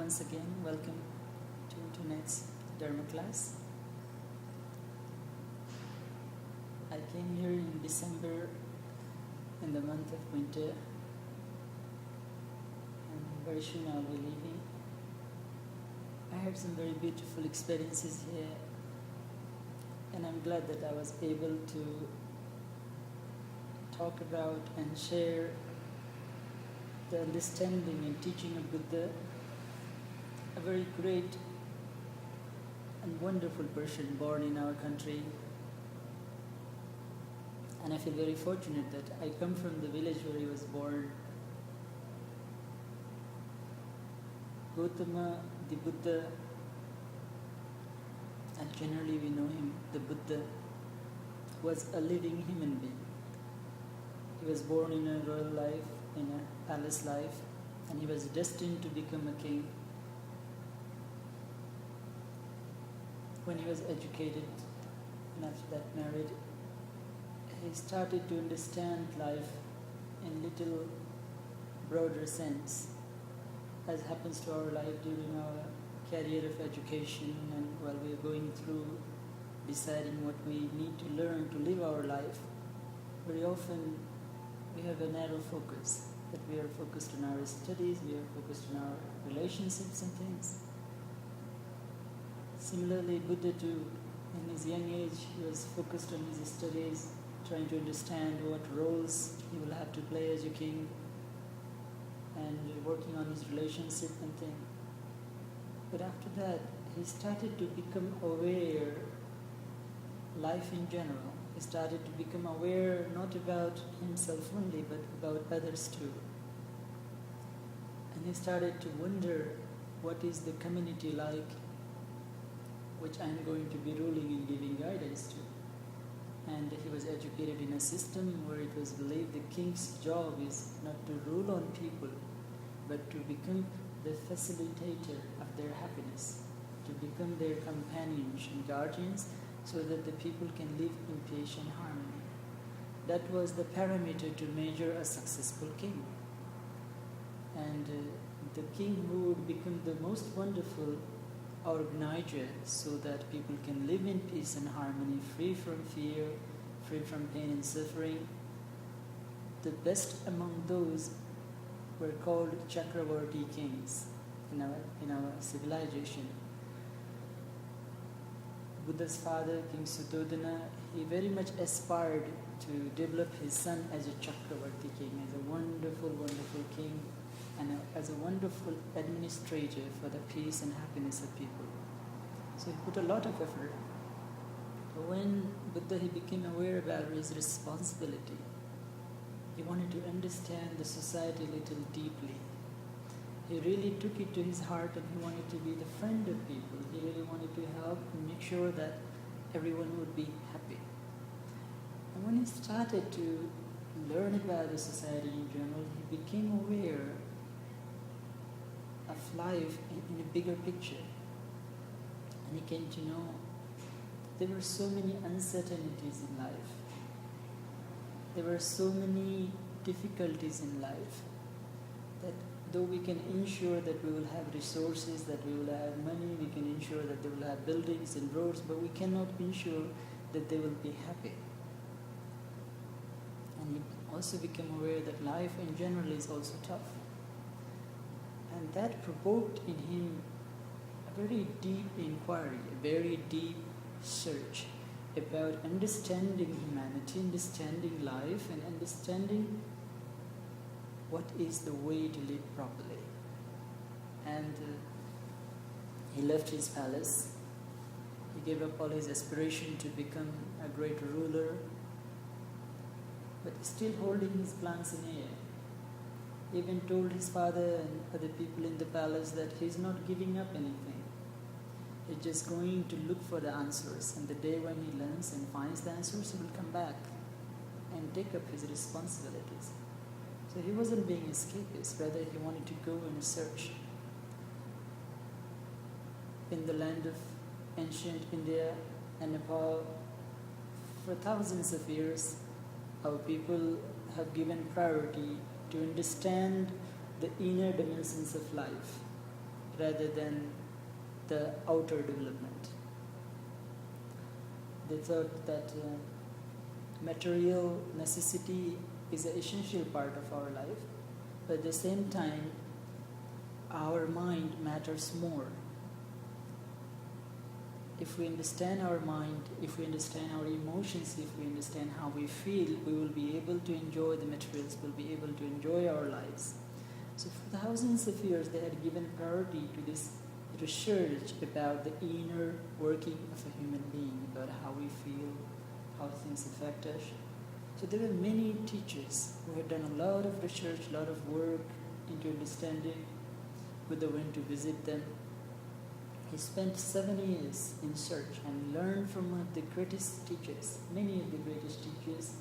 once again. Welcome to tonight's Dharma class. I came here in December in the month of winter, and very soon I'll be leaving. I had some very beautiful experiences here, and I'm glad that I was able to talk about and share the understanding and teaching of Buddha, a very great and wonderful person born in our country. And I feel very fortunate that I come from the village where he was born. Gautama the Buddha, and generally we know him, the Buddha, was a living human being. He was born in a royal life, in a palace life, and he was destined to become a king. When he was educated and after that married, he started to understand life in little broader sense, as happens to our life during our career of education and while we are going through deciding what we need to learn to live our life. Very often we have a narrow focus, that we are focused on our studies, we are focused on our relationships and things. Similarly, Buddha too, in his young age, he was focused on his studies, trying to understand what roles he will have to play as a king, and working on his relationship and thing. But after that, he started to become aware life in general. He started to become aware not about himself only, but about others too. And he started to wonder, what is the community like which I am going to be ruling and giving guidance to? And he was educated in a system where it was believed the king's job is not to rule on people, but to become the facilitator of their happiness, to become their companions and guardians, so that the people can live in peace and harmony. That was the parameter to measure a successful king. And the king who would become the most wonderful organizer, so that people can live in peace and harmony, free from fear, free from pain and suffering. The best among those were called Chakravarti kings in our civilization. Buddha's father, King Suddhodana, he very much aspired to develop his son as a Chakravarti king, as a wonderful, wonderful king, and as a wonderful administrator for the peace and happiness of people. So he put a lot of effort. When Buddha he became aware about his responsibility, he wanted to understand the society a little deeply. He really took it to his heart, and he wanted to be the friend of people. He really wanted to help and make sure that everyone would be happy. And when he started to learn about the society in general, he became aware of life in a bigger picture. And he came to know that there were so many uncertainties in life. There were so many difficulties in life that though we can ensure that we will have resources, that we will have money, we can ensure that they will have buildings and roads, but we cannot ensure that they will be happy. And he also became aware that life in general is also tough. And that provoked in him a very deep inquiry, a very deep search about understanding humanity, understanding life, and understanding what is the way to live properly. And he left his palace. He gave up all his aspiration to become a great ruler, but still holding his plans in air. He even told his father and other people in the palace that he's not giving up anything. He's just going to look for the answers, and the day when he learns and finds the answers, he will come back and take up his responsibilities. So he wasn't being escapist, rather he wanted to go and search. In the land of ancient India and Nepal, for thousands of years, our people have given priority to understand the inner dimensions of life, rather than the outer development. They thought that material necessity is an essential part of our life, but at the same time, our mind matters more. If we understand our mind, if we understand our emotions, if we understand how we feel, we will be able to enjoy the materials, we'll be able to enjoy our lives. So for thousands of years, they had given priority to this research about the inner working of a human being, about how we feel, how things affect us. So there were many teachers who had done a lot of research, a lot of work into understanding. Buddha went to visit them. He spent 7 years in search and learned from one of the greatest teachers. Many of the greatest teachers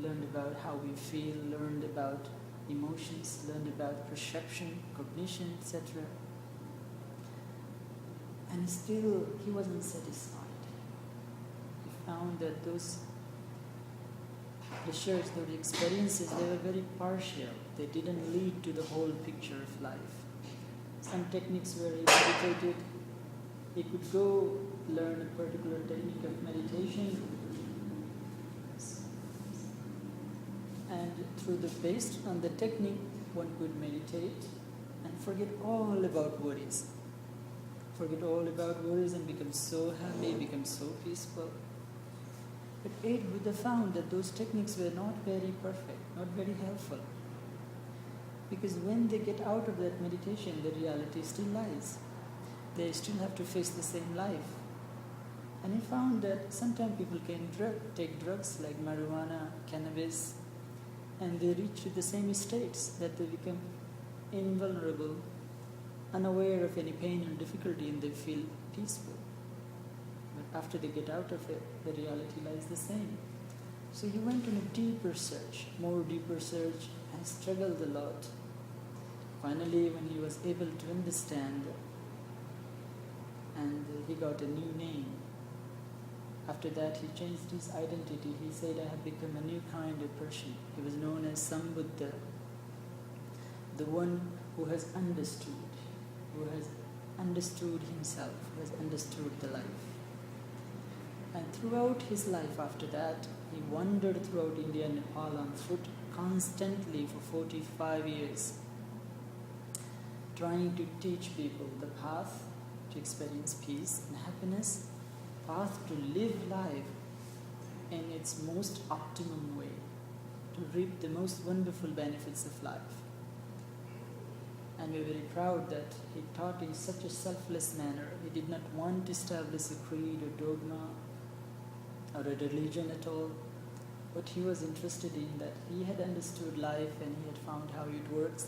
learned about how we feel, learned about emotions, learned about perception, cognition, etc. And still, he wasn't satisfied. He found that those research, those experiences, they were very partial. They didn't lead to the whole picture of life. Some techniques were meditated. He could go learn a particular technique of meditation, and based on the technique, one could meditate and forget all about worries. Forget all about worries and become so happy, become so peaceful. But Buddha found that those techniques were not very perfect, not very helpful. Because when they get out of that meditation, the reality still lies. They still have to face the same life. And he found that sometimes people can take drugs like marijuana, cannabis, and they reach to the same states that they become invulnerable, unaware of any pain or difficulty, and they feel peaceful. But after they get out of it, the reality lies the same. So he went on a deeper search, more deeper search, and struggled a lot. Finally, when he was able to understand, and he got a new name. After that, he changed his identity. He said, I have become a new kind of person. He was known as Sambuddha, the one who has understood himself, who has understood the life. And throughout his life after that, he wandered throughout India and Nepal on foot constantly for 45 years, trying to teach people the path to experience peace and happiness, path to live life in its most optimum way, to reap the most wonderful benefits of life. And we're very proud that he taught in such a selfless manner. He did not want to establish a creed or dogma or a religion at all. What he was interested in, that he had understood life and he had found how it works.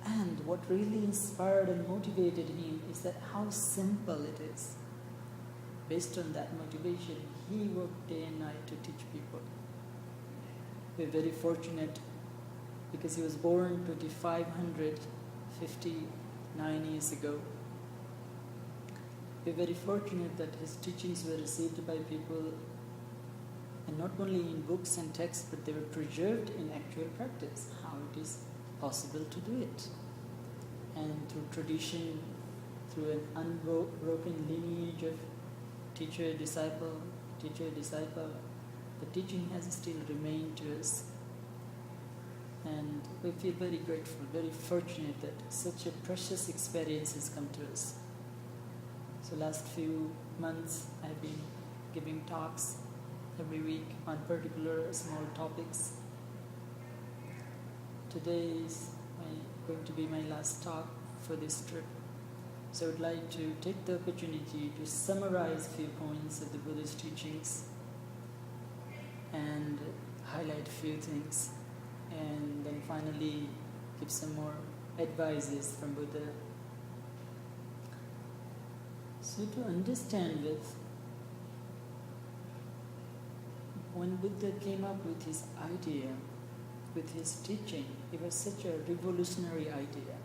And what really inspired and motivated him is that how simple it is. Based on that motivation, he worked day and night to teach people. We're very fortunate because he was born 2559 years ago. We're very fortunate that his teachings were received by people, and not only in books and texts, but they were preserved in actual practice, how it is possible to do it. And through tradition, through an unbroken lineage of teacher-disciple, the teaching has still remained to us. And we feel very grateful, very fortunate that such a precious experience has come to us. So last few months I've been giving talks every week on particular small topics. Today is going to be my last talk for this trip. So I would like to take the opportunity to summarize a few points of the Buddhist teachings and highlight a few things, and then finally give some more advices from Buddha. So to understand this, when Buddha came up with his idea, with his teaching, it was such a revolutionary idea,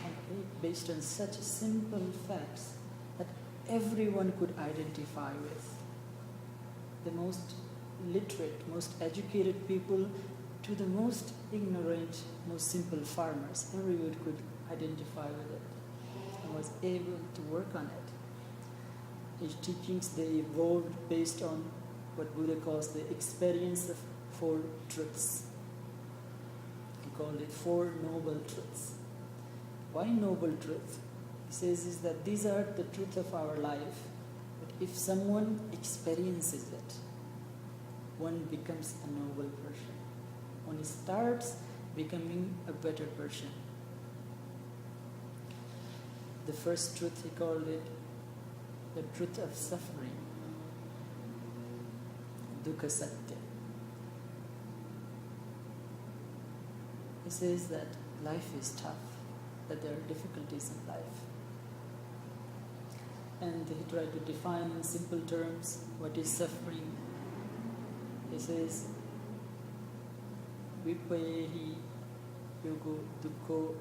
and based on such simple facts that everyone could identify with. The most literate, most educated people to the most ignorant, most simple farmers, everyone could identify with it. was able to work on it. His teachings, they evolved based on what Buddha calls the experience of four truths. He called it four noble truths. Why noble truth? He says is that these are the truth of our life. But if someone experiences it, one becomes a noble person. One starts becoming a better person. The first truth, he called it the truth of suffering. Dukkha Satya. He says that life is tough, that there are difficulties in life. And he tried to define in simple terms what is suffering. He says, Vipayehi yogo dukkho,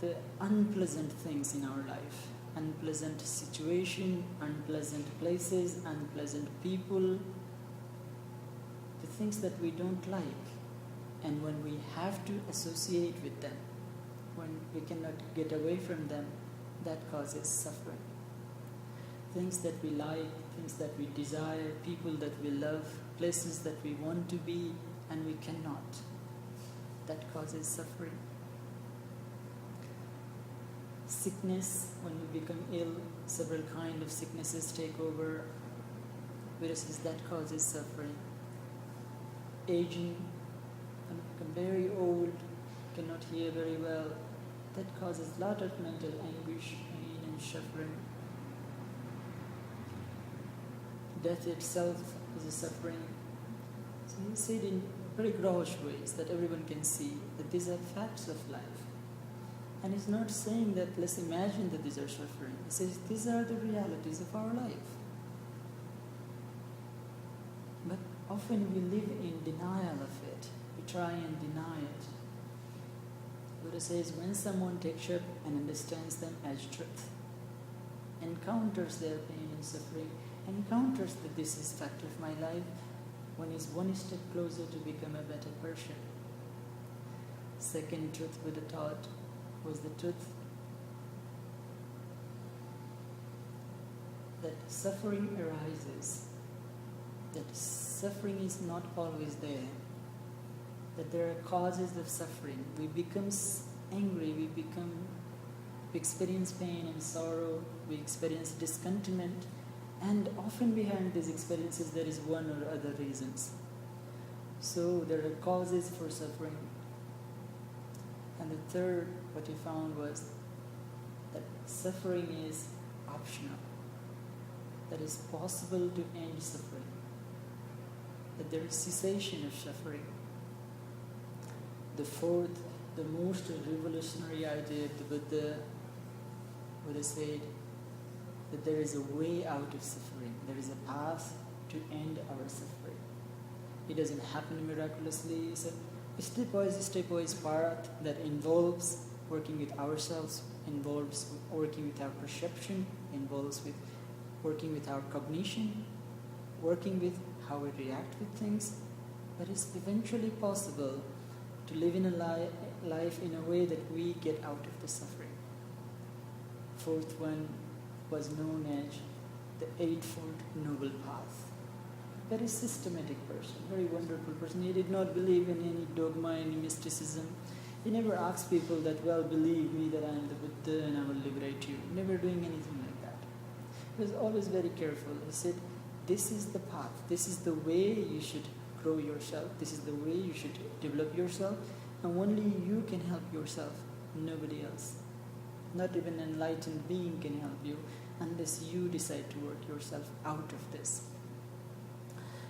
the unpleasant things in our life, unpleasant situation, unpleasant places, unpleasant people, the things that we don't like. And when we have to associate with them, when we cannot get away from them, that causes suffering. Things that we like, things that we desire, people that we love, places that we want to be and we cannot, that causes suffering. Sickness, when we become ill, several kinds of sicknesses take over, viruses, that causes suffering. Aging, when we become very old, cannot hear very well, that causes a lot of mental anguish, pain and suffering. Death itself is a suffering. So he said in very gross ways that everyone can see that these are facts of life. And he's not saying that let's imagine that these are suffering. He says these are the realities of our life. But often we live in denial of it. We try and deny it. Buddha says when someone takes up and understands them as truth, encounters their pain and suffering, encounters that this is fact of my life, one is one step closer to become a better person. Second truth Buddha taught was the truth that suffering arises, that suffering is not always there, that there are causes of suffering. We become angry, we experience pain and sorrow, we experience discontentment, and often behind these experiences there is one or other reasons. So there are causes for suffering. And the third, what he found was that suffering is optional, that it's possible to end suffering, that there is cessation of suffering. The fourth, the most revolutionary idea of the Buddha said that there is a way out of suffering, there is a path to end our suffering. It doesn't happen miraculously. It's a stepwise path that involves working with ourselves, involves working with our perception, involves with working with our cognition, working with how we react with things. But it's eventually possible to live in a life in a way that we get out of the suffering. Fourth one was known as the Eightfold Noble Path. Very systematic person, very wonderful person. He did not believe in any dogma, any mysticism. He never asked people that, well, believe me that I am the Buddha and I will liberate you. Never doing anything like that. He was always very careful. He said, this is the path. This is the way you should grow yourself. This is the way you should develop yourself. And only you can help yourself, nobody else. Not even an enlightened being can help you unless you decide to work yourself out of this.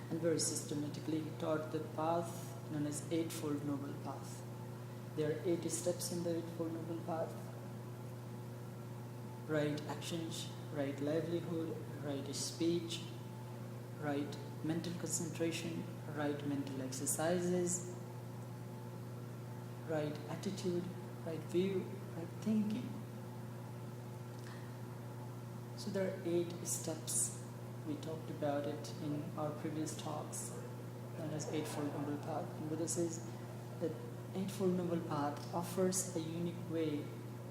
And very systematically he taught the path known as Eightfold Noble Path. There are 80 steps in the Eightfold Noble Path. Right actions, right livelihood, right speech, right mental concentration, right mental exercises, right attitude, right view, right thinking. So there are 8 steps. We talked about it in our previous talks, known as Eightfold Noble Path. And Buddha says that Eightfold Noble Path offers a unique way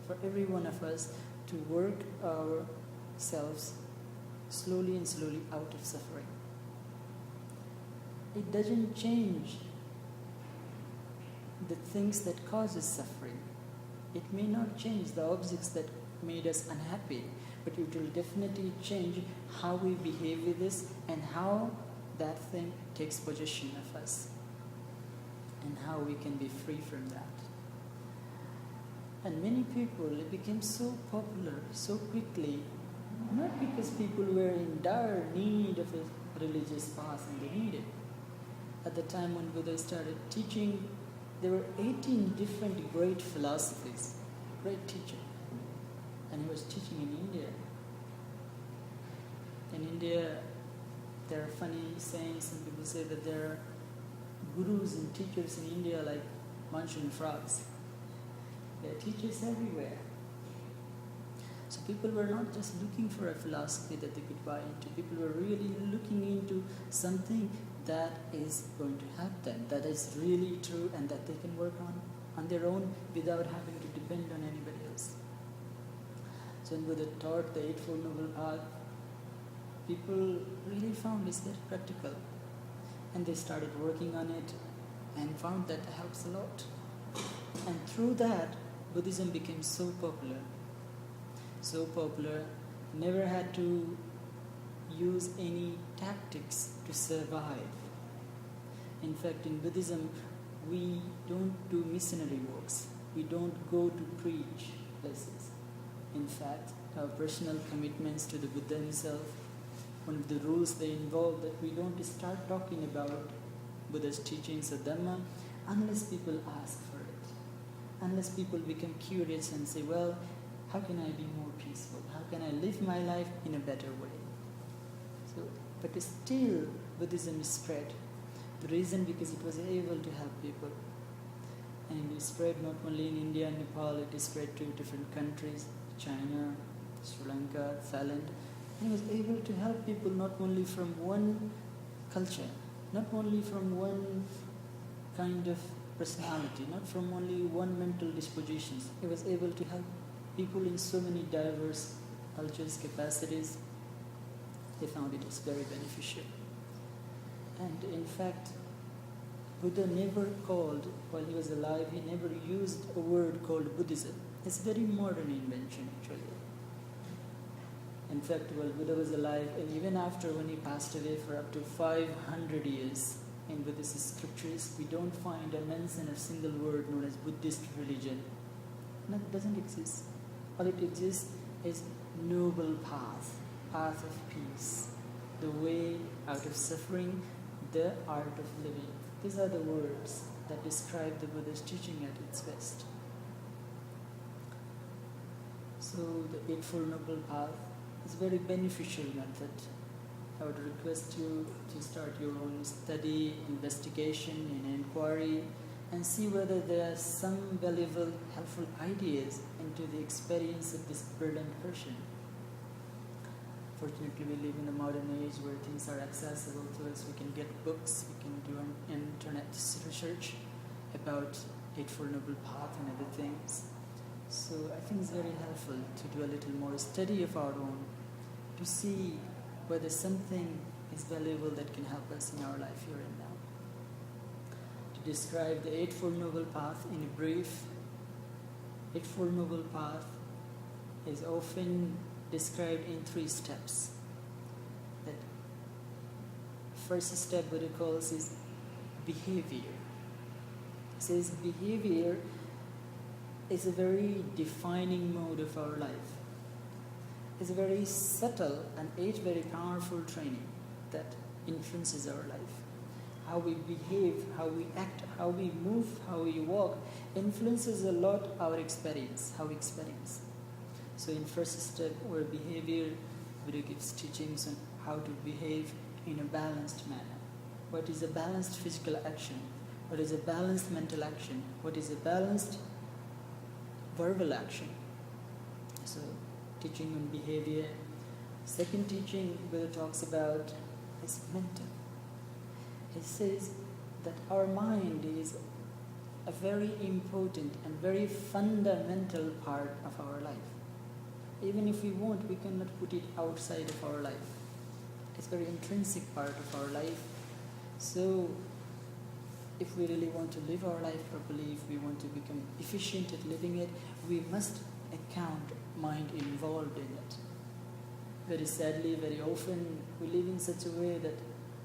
for for every one of us to work ourselves slowly and slowly out of suffering. It doesn't change the things that causes suffering. It may not change the objects that made us unhappy, but it will definitely change how we behave with this and how that thing takes possession of us and how we can be free from that. And many people, it became so popular so quickly, not because people were in dire need of a religious path and they needed. At the time when Buddha started teaching, there were 18 different great philosophies, great teacher. And he was teaching in India. In India, there are funny sayings. Some people say that there are gurus and teachers in India like monsoon frogs. There are teachers everywhere. So people were not just looking for a philosophy that they could buy into. People were really looking into something that is going to help them, that is really true and that they can work on their own without having to depend on anybody else. So when Buddha taught the Eightfold Noble Path, people really found this very practical. And they started working on it and found that it helps a lot. And through that, Buddhism became so popular, never had to use any tactics to survive. In fact, in Buddhism, we don't do missionary works. We don't go to preach places. In fact, our personal commitments to the Buddha himself, one of the rules they involve that we don't start talking about Buddha's teachings or Dhamma unless people ask for it. Unless people become curious and say, well, how can I be more peaceful? How can I live my life in a better way? So, but still, Buddhism spread. The reason because it was able to help people. And it spread not only in India and Nepal, it spread to different countries, China, Sri Lanka, Thailand. And it was able to help people not only from one culture, not only from one kind of personality, not from only one mental dispositions. It was able to help people in so many diverse cultures, capacities. They found it was very beneficial. And in fact, Buddha never called, while he was alive, he never used a word called Buddhism. It's a very modern invention, actually. In fact, while Buddha was alive, and even after when he passed away for up to 500 years, in Buddhist scriptures, we don't find a mention of a single word known as Buddhist religion. No, it doesn't exist. All it exists is noble path, path of peace, the way out of suffering, the art of living. These are the words that describe the Buddha's teaching at its best. So the Eightfold Noble Path is a very beneficial method. I would request you to start your own study, investigation, and inquiry, and see whether there are some valuable, helpful ideas into the experience of this brilliant person. Fortunately, we live in a modern age where things are accessible to us. We can get books, we can do an internet research about Eightfold Noble Path and other things. So I think it's very helpful to do a little more study of our own, to see whether something is valuable that can help us in our life here and now. To describe the Eightfold Noble Path in a brief, Eightfold Noble Path is often described in 3 steps. That first step Buddha calls is behavior. He says behavior is a very defining mode of our life. It's a very subtle and yet very powerful training that influences our life. How we behave, how we act, how we move, how we walk influences a lot our experience, how we experience. So in first step, where behavior, Buddha gives teachings on how to behave in a balanced manner. What is a balanced physical action? What is a balanced mental action? What is a balanced verbal action? So teaching on behavior. Second teaching Buddha talks about is mental. He says that our mind is a very important and very fundamental part of our life. Even if we want, we cannot put it outside of our life. It's a very intrinsic part of our life. So, if we really want to live our life properly, if we want to become efficient at living it, we must account mind involved in it. Very sadly, very often, we live in such a way that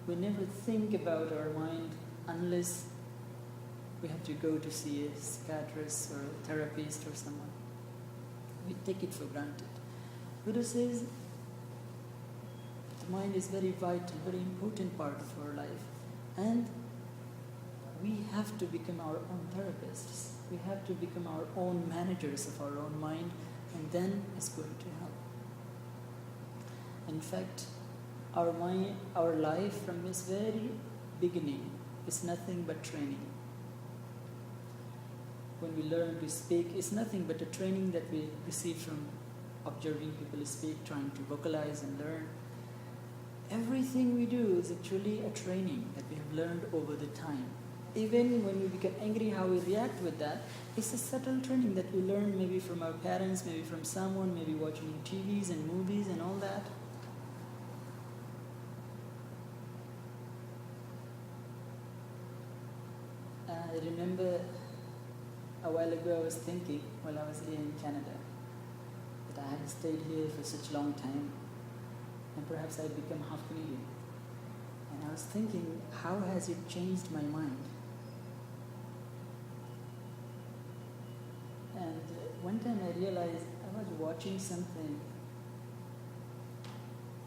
we never think about our mind unless we have to go to see a psychiatrist or a therapist or someone. We take it for granted. Buddha says the mind is very vital, very important part of our life. And we have to become our own therapists. We have to become our own managers of our own mind, and then it's going to help. In fact, our mind, our life from its very beginning is nothing but training. When we learn to speak, it's nothing but a training that we receive from observing people speak, trying to vocalize and learn. Everything we do is actually a training that we have learned over the time. Even when we become angry, how we react with that, it's a subtle training that we learn maybe from our parents, maybe from someone, maybe watching TVs and movies and all that. I remember a while ago I was thinking, while I was here in Canada, that I had stayed here for such a long time, and perhaps I'd become half Canadian. And I was thinking, how has it changed my mind? And one time I realized I was watching something.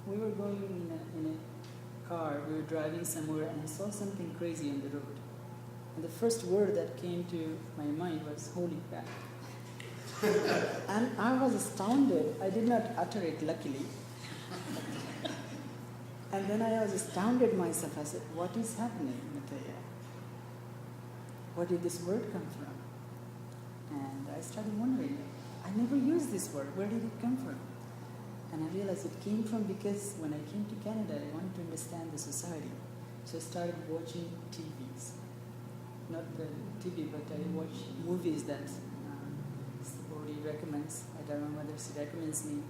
We were going in a car, we were driving somewhere, and I saw something crazy on the road. And the first word that came to my mind was, holy crap. And I was astounded. I did not utter it, luckily. And then I was astounded myself. I said, what is happening, Metteyya? Where did this word come from? And I started wondering, I never used this word. Where did it come from? And I realized it came from because when I came to Canada, I wanted to understand the society. So I started watching TVs. Not the TV, but I watch movies that Bodhi recommends. I don't know whether she recommends me.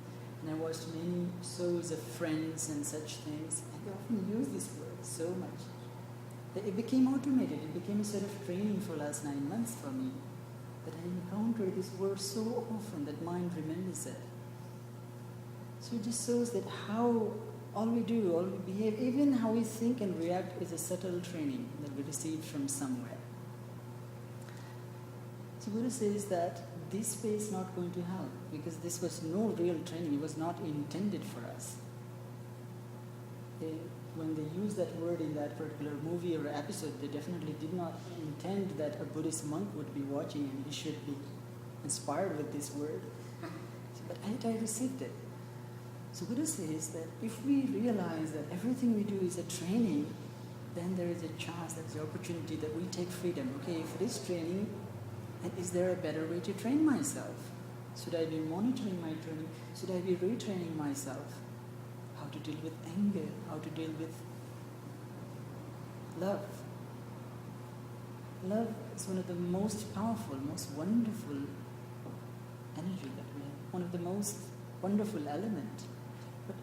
And I watched many shows of Friends and such things. And they often use this word so much. It became automated. It became a sort of training for the last 9 months for me. That I encountered this word so often that mind remembers it. So it just shows that how all we do, all we behave, even how we think and react is a subtle training that we received from somewhere. So Buddha says that this way is not going to help because this was no real training. It was not intended for us. When they use that word in that particular movie or episode, they definitely did not intend that a Buddhist monk would be watching and he should be inspired with this word. But I received it. So Buddha says that if we realize that everything we do is a training, then there is a chance, there's the opportunity that we take freedom. Okay, if it is training, and is there a better way to train myself? Should I be monitoring my training? Should I be retraining myself? How to deal with anger? How to deal with love? Love is one of the most powerful, most wonderful energy that we have. One of the most wonderful elements. But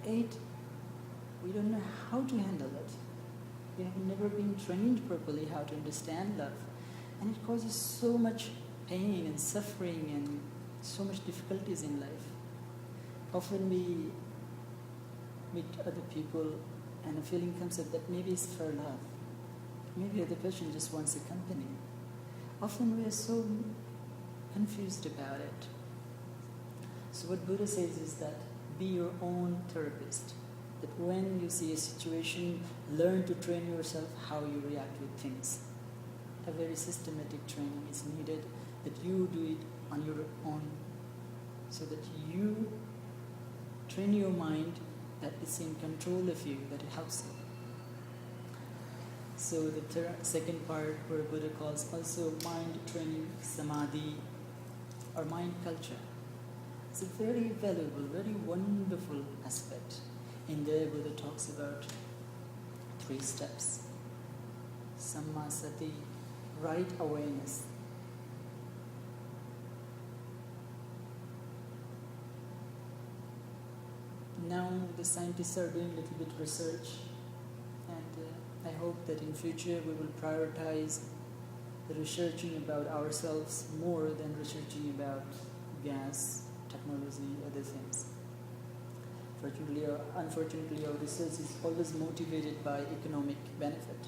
we don't know how to handle it. We have never been trained properly how to understand love. And it causes so much pain and suffering and so much difficulties in life. Often we meet other people and a feeling comes up that maybe it's for love. Maybe the other person just wants a company. Often we are so confused about it. So what Buddha says is that be your own therapist. That when you see a situation, learn to train yourself how you react with things. A very systematic training is needed, that you do it on your own, so that you train your mind that it's in control of you, that it helps you. So the second part where Buddha calls also mind training, Samadhi, or mind culture. It's a very valuable, very wonderful aspect. In there Buddha talks about 3 steps. Samma sati, right awareness. now the scientists are doing a little bit research, and I hope that in future we will prioritize researching about ourselves more than researching about gas, technology, other things. Fortunately or unfortunately, our research is always motivated by economic benefit.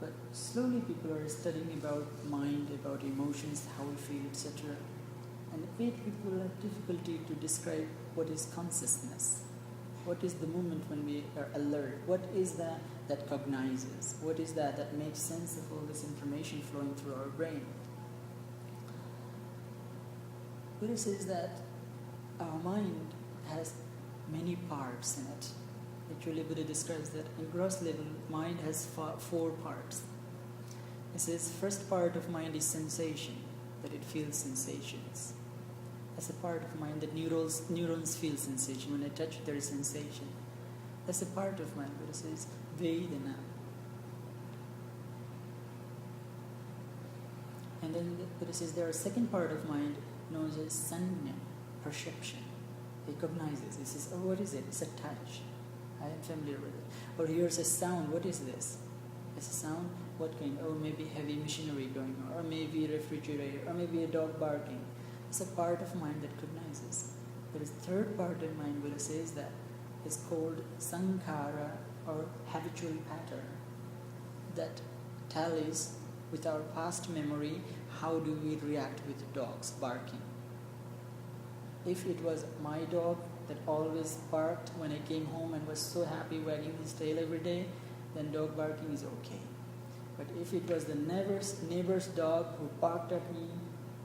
But slowly people are studying about mind, about emotions, how we feel, etc. And yet people have difficulty to describe what is consciousness. What is the moment when we are alert? What is that cognizes? What is that makes sense of all this information flowing through our brain? Buddha says that our mind has many parts in it. Actually, Buddha describes that in gross level, mind has 4 parts. He says, first part of mind is sensation, that it feels sensations. That's a part of mind that neurons feel sensation. When I touch, there is sensation. That's a part of mind. Buddha says, Vedana. And then Buddha says there is a second part of mind known as sanya, perception. He recognizes. He says, oh, what is it? It's a touch. I am familiar with it. Or here's a sound. What is this? It's a sound. What kind? Oh, maybe heavy machinery going on, or maybe a refrigerator, or maybe a dog barking. It's a part of mind that recognizes. There is a third part of mind, Buddha says, that is called Sankara, or habitual pattern, that tallies with our past memory. How do we react with dogs barking? If it was my dog that always barked when I came home and was so happy wagging his tail every day, then dog barking is okay. But if it was the neighbor's dog who barked at me,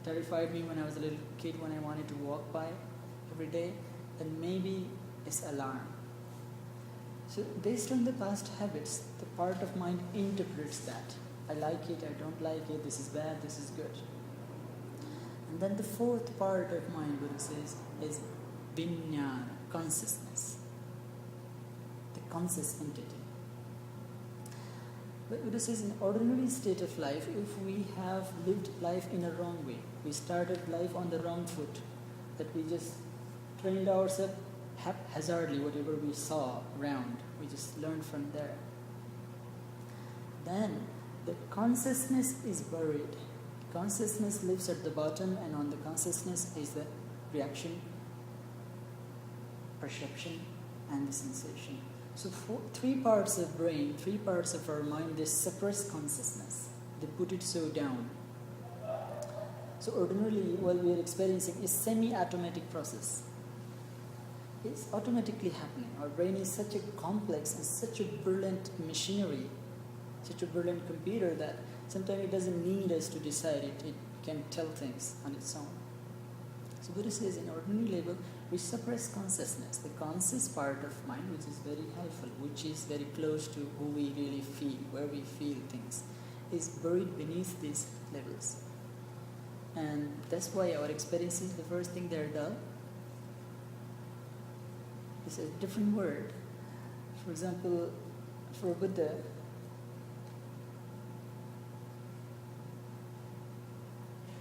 terrified me when I was a little kid when I wanted to walk by every day, then maybe it's alarm. So based on the past habits, the part of mind interprets that. I like it, I don't like it, this is bad, this is good. And then the fourth part of mind, Buddha says, is vijnana, consciousness, the conscious entity. But Buddha says in ordinary state of life, if we have lived life in a wrong way, we started life on the wrong foot, that we just trained ourselves haphazardly, whatever we saw around, we just learned from there. Then the consciousness is buried. Consciousness lives at the bottom, and on the consciousness is the reaction, perception, and the sensation. So 3 parts of brain, 3 parts of our mind, they suppress consciousness. They put it so down. So ordinarily, what we are experiencing is semi-automatic process. It's automatically happening. Our brain is such a complex and such a brilliant machinery, such a brilliant computer that sometimes it doesn't need us to decide it. It can tell things on its own. So Buddha says in ordinary level, we suppress consciousness, the conscious part of mind, which is very helpful, which is very close to who we really feel, where we feel things, is buried beneath these levels. And that's why our experiences, the first thing they're dull. It's a different word. For example, for Buddha,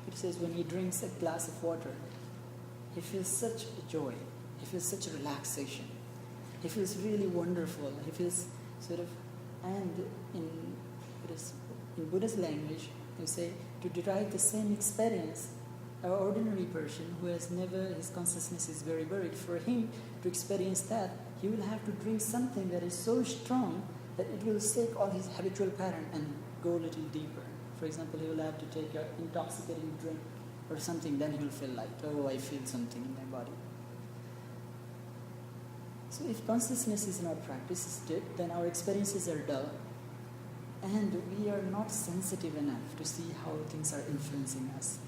it says when he drinks a glass of water, he feels such a joy, he feels such a relaxation, he feels really wonderful, he feels sort of, and in Buddha's language, you say, to derive the same experience, an ordinary person who has never, his consciousness is very buried, for him to experience that, he will have to drink something that is so strong that it will shake all his habitual pattern and go a little deeper. For example, he will have to take an intoxicating drink or something, then he will feel like, oh, I feel something in my body. So if consciousness is not practiced, then our experiences are dull, and we are not sensitive enough to see how things are influencing us.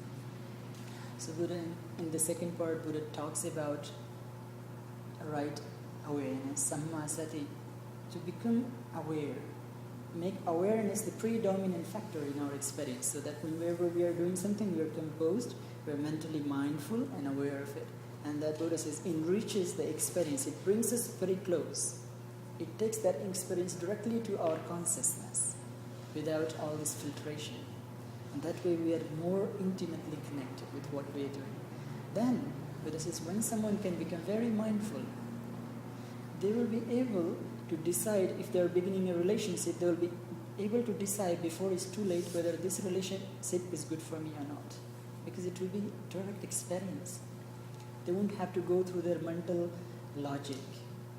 So Buddha, in the second part, Buddha talks about right awareness, sammasati, to become aware. Make awareness the predominant factor in our experience, so that whenever we are doing something, we are composed, we are mentally mindful and aware of it. And that Buddha says enriches the experience. It brings us very close. It takes that experience directly to our consciousness without all this filtration. And that way we are more intimately connected with what we are doing. Then Buddha says when someone can become very mindful, they will be able to decide if they are beginning a relationship, they will be able to decide before it's too late whether this relationship is good for me or not. Because it will be direct experience. They won't have to go through their mental logic,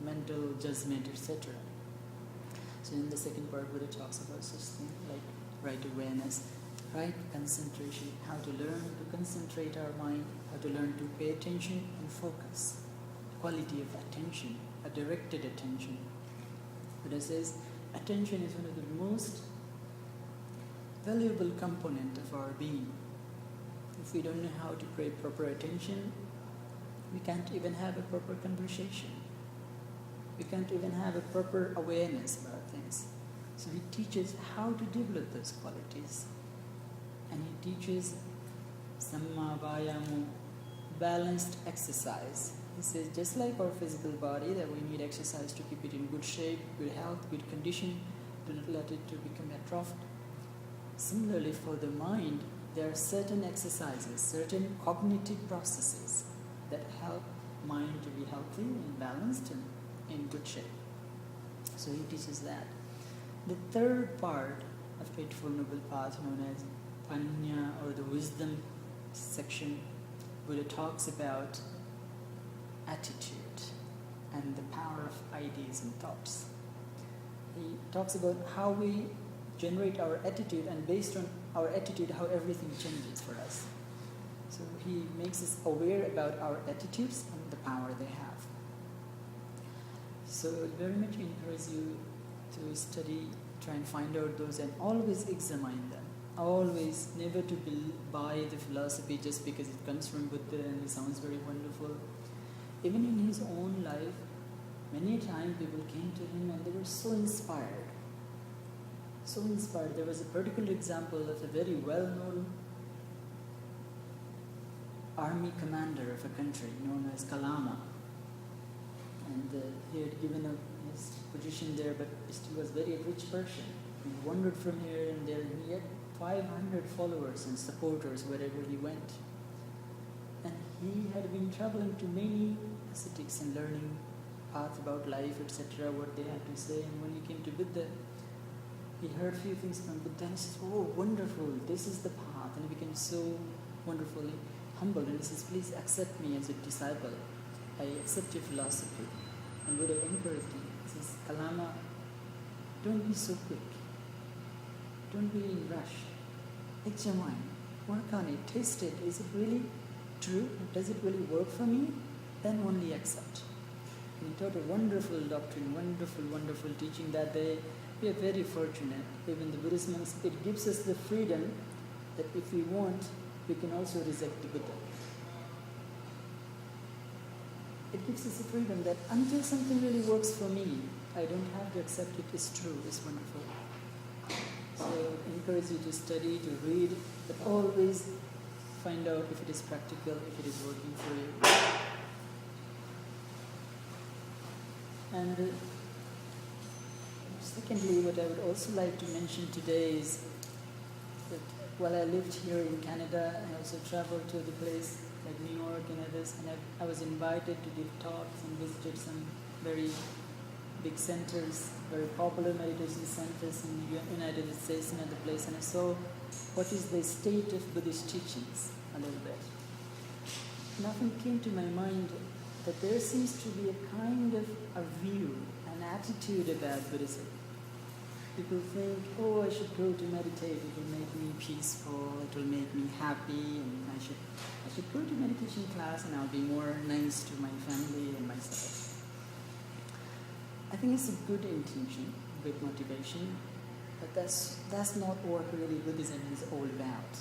mental judgment, etc. So in the second part, Buddha talks about such things like right awareness, right concentration, how to learn to concentrate our mind, how to learn to pay attention and focus, quality of attention, a directed attention. Buddha says attention is one of the most valuable component of our being. If we don't know how to pay proper attention, we can't even have a proper conversation. We can't even have a proper awareness about things. So he teaches how to develop those qualities. And he teaches Samma Vayamu, balanced exercise. He says just like our physical body, that we need exercise to keep it in good shape, good health, good condition, do not let it to become atrophied. Similarly for the mind, there are certain exercises, certain cognitive processes that help mind to be healthy and balanced and in good shape. So he teaches that. The third part of Eightfold Noble Path, known as Panya or the wisdom section, Buddha talks about attitude and the power of ideas and thoughts. He talks about how we generate our attitude, and based on our attitude, how everything changes for us. So he makes us aware about our attitudes and the power they have. So I very much encourage you to study, try and find out those, and always examine them. Always, never to buy the philosophy just because it comes from Buddha and it sounds very wonderful. Even in his own life, many times people came to him and they were so inspired. So inspired. There was a particular example of a very well-known army commander of a country known as Kalama. And he had given up his position there, but he was a very rich person. He wandered from here and there. He had 500 followers and supporters wherever he went. And he had been traveling to many ascetics and learning paths about life, etc., what they had to say. And when he came to Buddha, he heard a few things from Buddha and he says, oh, wonderful, this is the path. And he became so wonderfully humble. And he says, please accept me as a disciple. I accept your philosophy. And Buddha encouraged him. He says, Kalama, don't be so quick. Don't be in rush. Examine, work on it, taste it. Is it really true? Does it really work for me? Then only accept. And he taught a wonderful doctrine, wonderful, wonderful teaching that we are very fortunate. Even the Buddhist monks, it gives us the freedom that if we want, we can also reject the Buddha. It gives us the freedom that until something really works for me, I don't have to accept it is true, is wonderful. So I encourage you to study, to read, but always find out if it is practical, if it is working for you. And secondly, what I would also like to mention today is that while I lived here in Canada, I also traveled to the place like New York and others, and I was invited to give talks and visited some very big centers, very popular meditation centers in the United States and other places, and I saw what is the state of Buddhist teachings a little bit. Nothing came to my mind that there seems to be a kind of a view, an attitude about Buddhism. People think, oh, I should go to meditate, it will make me peaceful, it will make me happy, and I should go to meditation class and I'll be more nice to my family and myself. I think it's a good intention, good motivation, but that's not what really Buddhism is all about.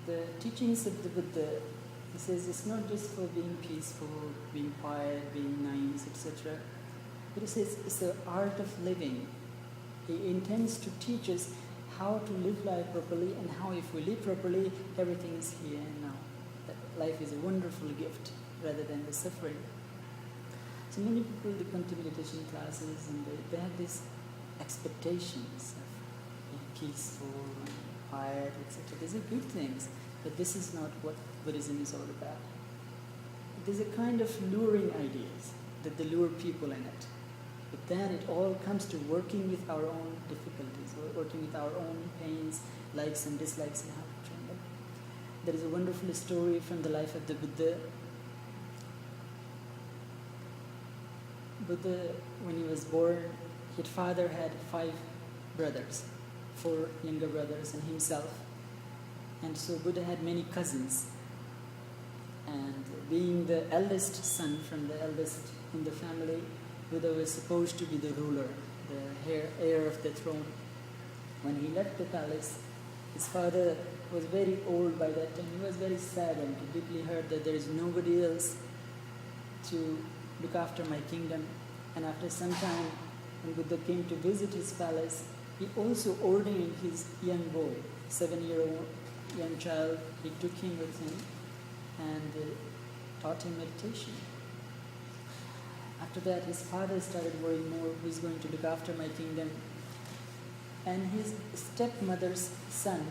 The teachings of the Buddha, he says, it's not just for being peaceful, being quiet, being nice, etc. But he says it's the art of living. He intends to teach us how to live life properly, and how if we live properly, everything is here and now. That life is a wonderful gift rather than the suffering. So many people, they come to meditation classes and they have these expectations of being peaceful and quiet, etc. These are good things, but this is not what Buddhism is all about. There's a kind of luring ideas that they lure people in it. But then it all comes to working with our own difficulties, or working with our own pains, likes and dislikes, and how to train them. There is a wonderful story from the life of the Buddha. Buddha, when he was born, his father had 5 brothers, 4 younger brothers and himself. And so Buddha had many cousins. And being the eldest son from the eldest in the family, Buddha was supposed to be the ruler, the heir of the throne. When he left the palace, his father was very old by that time. He was very sad and deeply hurt that there is nobody else to look after my kingdom. And after some time, when Buddha came to visit his palace, he also ordained his young boy, 7-year-old young child. He took him with him and taught him meditation. After that, his father started worrying more, who's going to look after my kingdom? And his stepmother's son,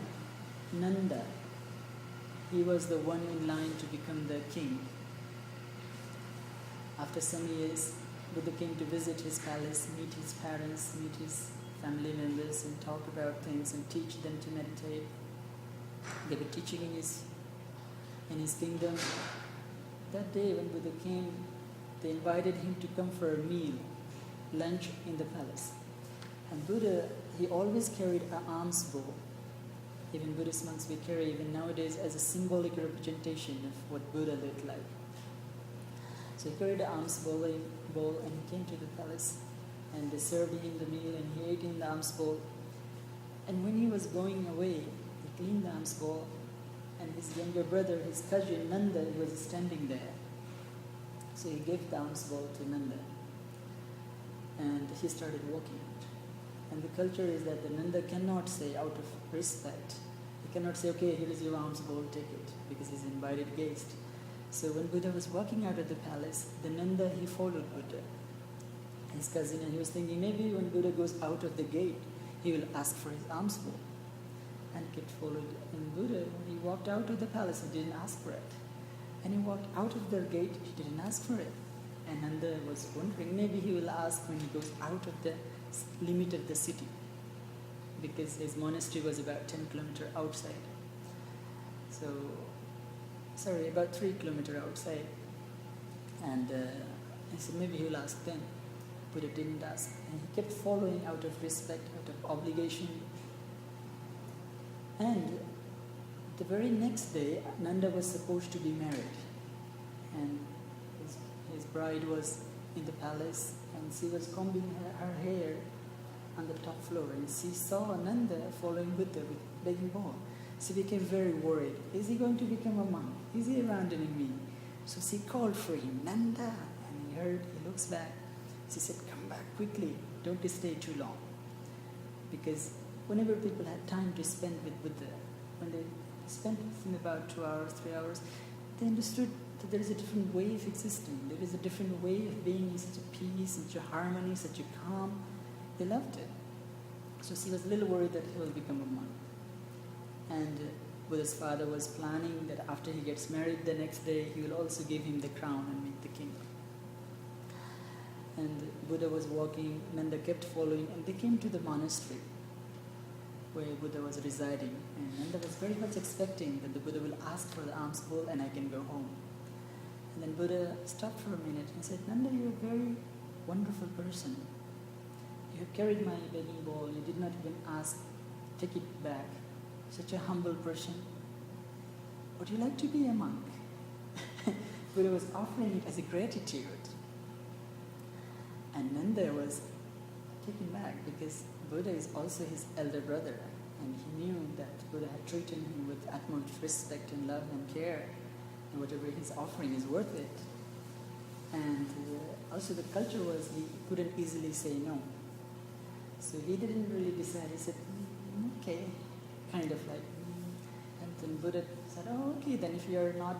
Nanda, he was the one in line to become the king. After some years, Buddha came to visit his palace, meet his parents, meet his family members, and talk about things and teach them to meditate. They were teaching in his kingdom. That day when Buddha came, they invited him to come for a meal, lunch in the palace. And Buddha, he always carried an alms bowl. Even Buddhist monks we carry even nowadays as a symbolic representation of what Buddha looked like. So he carried an alms bowl and he came to the palace and they served him the meal and he ate in the alms bowl. And when he was going away, he cleaned the alms bowl and his younger brother, his cousin Nanda, he was standing there. So he gave the alms bowl to Nanda and he started walking out. And the culture is that the Nanda cannot say out of respect, he cannot say, okay, here is your alms bowl, take it, because he's an invited guest. So when Buddha was walking out of the palace, the Nanda, he followed Buddha, his cousin, and he was thinking maybe when Buddha goes out of the gate, he will ask for his alms bowl. And kept followed. And Buddha, when he walked out of the palace, he didn't ask for it. And he walked out of the gate, he didn't ask for it. And Nanda was wondering, maybe he will ask when he goes out of the limit of the city, because his monastery was about 10 kilometers outside. So, about 3 kilometers outside. And I said, maybe he will ask then. Buddha didn't ask. And he kept following out of respect, out of obligation. And the very next day, Nanda was supposed to be married. And his bride was in the palace and she was combing her hair on the top floor. And she saw Nanda following Buddha with begging bowl. She became very worried. Is he going to become a monk? Is he abandoning me? So she called for him, Nanda. And he looks back. She said, come back quickly. Don't stay too long. Because whenever people had time to spend with Buddha, when they spent with him about 2 hours, 3 hours, they understood that there is a different way of existing. There is a different way of being in such a peace, such a harmony, such a calm. They loved it. So she was a little worried that he will become a monk. And Buddha's father was planning that after he gets married the next day, he will also give him the crown and make the king. And Buddha was walking, Nanda kept following, and they came to the monastery where Buddha was residing. And Nanda was very much expecting that the Buddha will ask for the alms bowl and I can go home. And then Buddha stopped for a minute and said, Nanda, you're a very wonderful person. You have carried my begging bowl, you did not even ask, take it back. Such a humble person. Would you like to be a monk? Buddha was offering it as a gratitude. And Nanda was taken back because Buddha is also his elder brother. And he knew that Buddha had treated him with utmost respect and love and care. And whatever he's offering is worth it. And also the culture was he couldn't easily say no. So he didn't really decide. He said, okay. Kind of like, and then Buddha said, oh, okay, then if you're not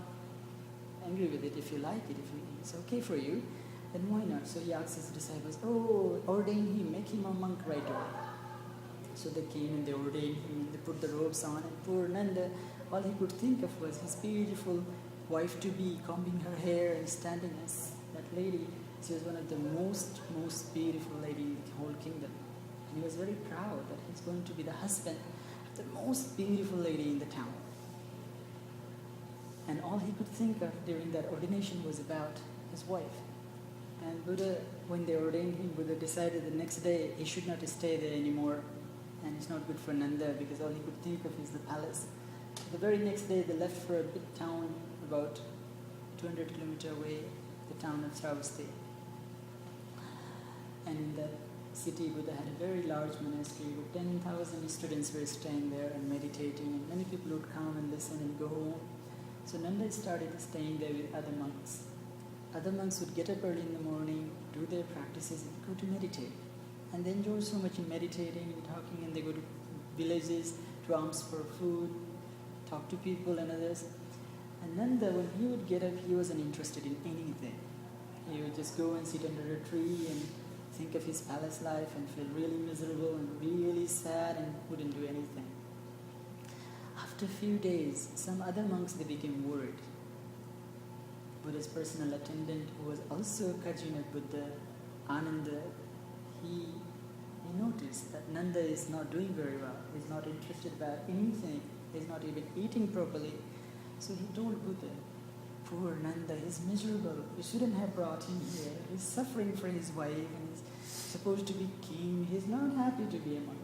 angry with it, if you like it, if it's okay for you, then why not? So he asked his disciples, oh, ordain him, make him a monk right away. So they came and they ordained him, they put the robes on, and poor Nanda all he could think of was his beautiful wife-to-be combing her hair and standing as that lady. She was one of the most beautiful lady in the whole kingdom. And he was very proud that he's going to be the husband of the most beautiful lady in the town. And all he could think of during that ordination was about his wife. And Buddha, when they ordained him, Buddha decided the next day he should not stay there anymore. And it's not good for Nanda because all he could think of is the palace. The very next day they left for a big town about 200 kilometers away, the town of Sravasti. And in that city, Buddha had a very large monastery with 10,000 students were staying there and meditating, and many people would come and listen and go home. So Nanda started staying there with other monks. Other monks would get up early in the morning, do their practices, and go to meditate. And they enjoyed so much in meditating and talking, and they go to villages to ask for food, talk to people and others. And Nanda, when he would get up, he wasn't interested in anything. He would just go and sit under a tree and think of his palace life and feel really miserable and really sad and wouldn't do anything. After a few days, some other monks, they became worried. Buddha's personal attendant, who was also a cousin of Buddha, Ananda, he noticed that Nanda is not doing very well. He's not interested about anything. He's not even eating properly. So he told Buddha, poor Nanda, he's miserable. You shouldn't have brought him here. He's suffering for his wife and he's supposed to be king. He's not happy to be a monk.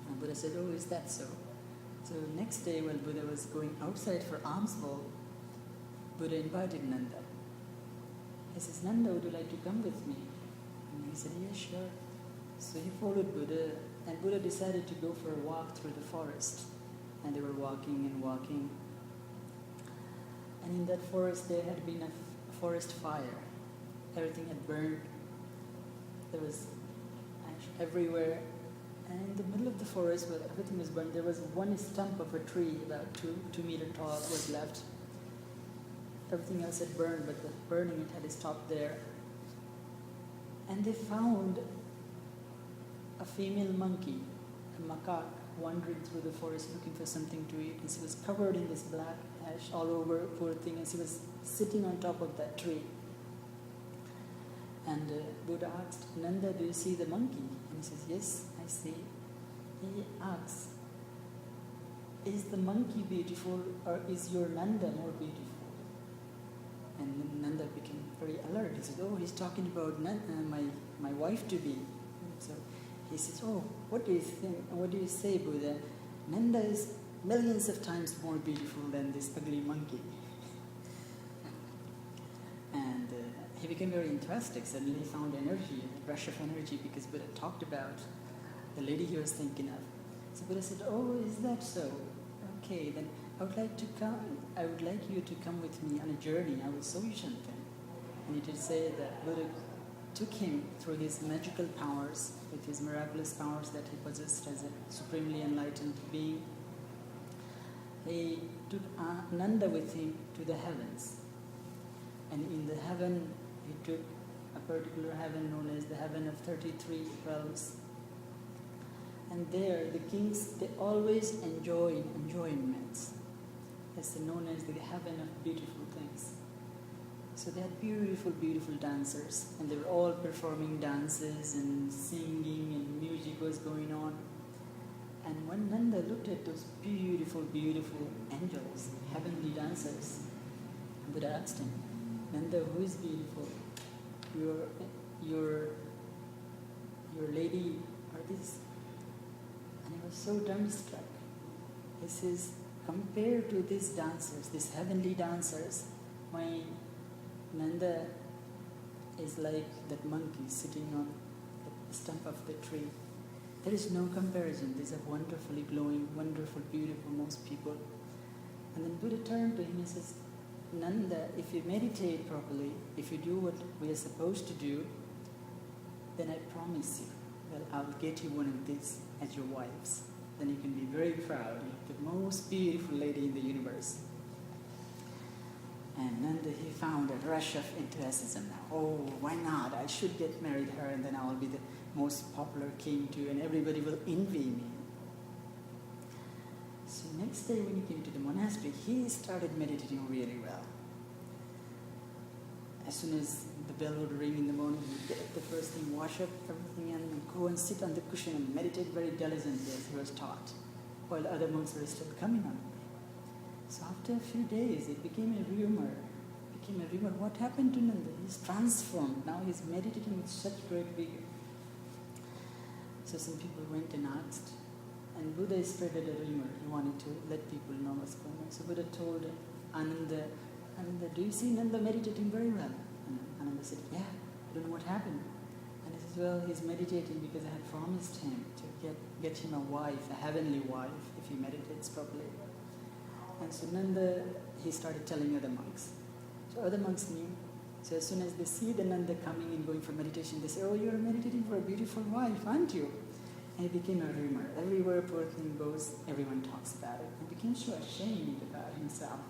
And Buddha said, oh, is that so? So next day when Buddha was going outside for alms bowl, Buddha invited Nanda. He says, Nanda, would you like to come with me? And he said, yeah, sure. So he followed Buddha, and Buddha decided to go for a walk through the forest. And they were walking and walking. And in that forest there had been a forest fire. Everything had burned. There was ash everywhere. And in the middle of the forest where everything was burned, there was one stump of a tree about 2 meters tall was left. Everything else had burned, but the burning it had stopped there. And they found a female monkey, a macaque, wandering through the forest looking for something to eat. And she was covered in this black ash all over, poor thing, and she was sitting on top of that tree. And Buddha asked, Nanda, do you see the monkey? And he says, yes, I see. He asks, is the monkey beautiful or is your Nanda more beautiful? And Nanda became very alert. He said, oh, he's talking about my wife-to-be. So he says, oh, what do you think? What do you say, Buddha? Nanda is millions of times more beautiful than this ugly monkey. And he became very enthusiastic. Suddenly he found energy, a rush of energy, because Buddha talked about the lady he was thinking of. So Buddha said, oh, is that so? Okay, then I would like you to come with me on a journey. I will show you something. And he did say that Buddha took him through his magical powers, with his miraculous powers that he possessed as a supremely enlightened being. He took Nanda with him to the heavens. And in the heaven, he took a particular heaven known as the heaven of 33 realms. And there, the kings, they always enjoy enjoyments. It's known as the heaven of beautiful things. So they had beautiful, beautiful dancers, and they were all performing dances and singing, and music was going on. And when Nanda looked at those beautiful, beautiful angels, heavenly dancers, Buddha asked him, Nanda, who is beautiful? Your lady or this? And he was so dumbstruck. He says, compared to these dancers, these heavenly dancers, my Nanda is like that monkey sitting on the stump of the tree. There is no comparison. These are wonderfully glowing, wonderful, beautiful, most people. And then Buddha turned to him and says, Nanda, if you meditate properly, if you do what we are supposed to do, then I promise you, well, I'll get you one of these as your wives. Then you can be very proud. You're the most beautiful lady in the universe. And Nanda, he found a rush of enthusiasm now. Oh, why not? I should get married her, and then I will be the most popular king too, and everybody will envy me. So next day when he came to the monastery, he started meditating really well. As soon as the bell would ring in the morning, he would get up the first thing, wash up everything, and go and sit on the cushion and meditate very diligently as he was taught, while other monks were still coming on. So after a few days, it became a rumor. What happened to Nanda? He's transformed. Now he's meditating with such great vigor. So some people went and asked, and Buddha spread a rumor. He wanted to let people know what's going on. So Buddha told Ananda, do you see Nanda meditating very well? And Ananda said, yeah, I don't know what happened. And he says, well, he's meditating because I had promised him to get him a wife, a heavenly wife, if he meditates properly. And so Nanda, he started telling other monks. So other monks knew. So as soon as they see the Nanda coming and going for meditation, they say, oh, you're meditating for a beautiful wife, aren't you? And it became a rumor. Everywhere poor thing goes, everyone talks about it. He became so ashamed about himself.